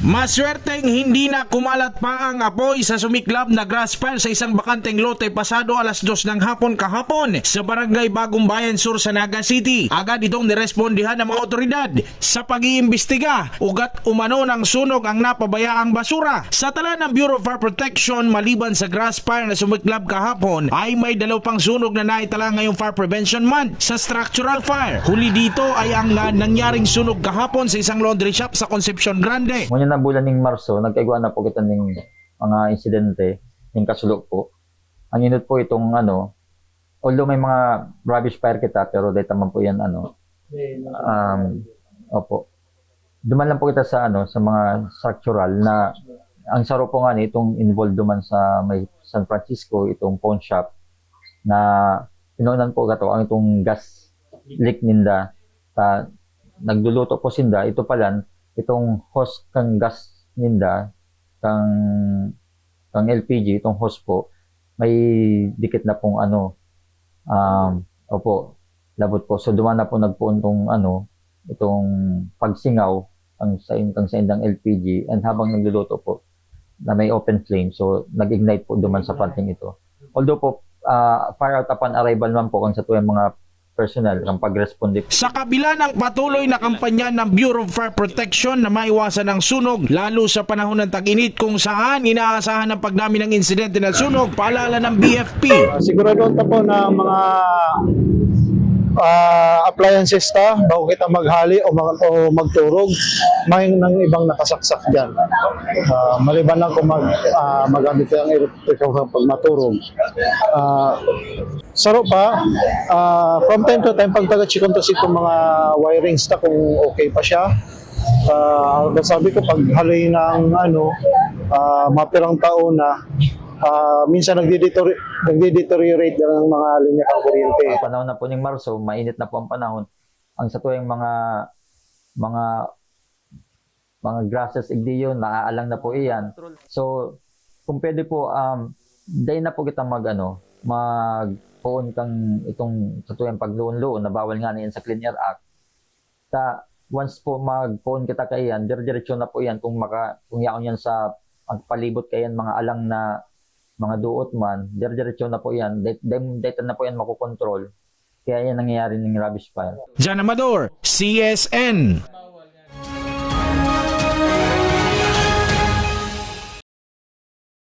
Maswerteng hindi na kumalat pa ang apoy sa sumiklab na grass fire sa isang bakanteng lote pasado alas 2 ng hapon kahapon sa barangay Bagong Bayan Sur sa Naga City. Agad itong nirespondihan ng mga otoridad sa pag-iimbestiga ugat umano ng sunog ang napabayaang basura. Sa tala ng Bureau of Fire Protection, maliban sa grass fire na sumiklab kahapon ay may dalaw pang sunog na naitala ngayong Fire Prevention Month sa structural fire. Huli dito ay ang nangyaring sunog kahapon sa isang laundry shop sa Concepcion Grande. Ngunit na bulan ng Marso, nagkaigwa na po kita ng mga insidente, ng kasulok po. Ang inot po itong although may mga rubbish fire kita, pero dahil naman po yan opo. Duman lang po kita sa sa mga structural na ang saro po nga itong involved duman sa may San Francisco, itong pawn shop na pinunan po gato ang itong gas leak ninda. Nagluluto po sinda, ito pala itong hose kang gas ninda kang LPG, itong hose po may dikit na pong opo, labot po. So duman na po nagpuon tong itong pagsingaw ang sa indang LPG, and habang nagluluto po na may open flame, so nag-ignite po duman sa parting ito. Although po fire out upon arrival man po ang sa tuyang mga personnel ang pag-responde. Sa kabila ng patuloy na kampanya ng Bureau of Fire Protection na maiwasan ang sunog, lalo sa panahon ng tag-init kung saan inaasahan ang pagdami ng insidente ng sunog, paalala ng BFP. Siguraduhan ta po na mga appliances bago kita maghali o magturog, may nang ibang nakasaksak dyan. Maliban lang kung magamit ang electrical pag maturog. Saro pa, from time to time, pag taga-chikon to itong mga wirings kung okay pa siya. Sabi ko, pag haloy ng mapirang taon na, minsan nagde-deteriorate na ng mga linya ng kuryente. Panahon na po ng Marso, mainit na po ang panahon. Ang sa tuwing mga grasses igdiyo, naaalang na po iyan. So, kung pwede po, dahil na po kita mag-phone kang itong sa tuwing pagluon-luon, na bawal nga na yan sa Clean Air Act. Once po mag-phone kita kayan, dire-diretso na po yan kung yaon yan sa pagpalibot kayan mga alang na mga duot man, dire-diretso na po yan, data na po yan makukontrol. Kaya yan nangyayari ng rubbish fire. Jan Amador, CSN.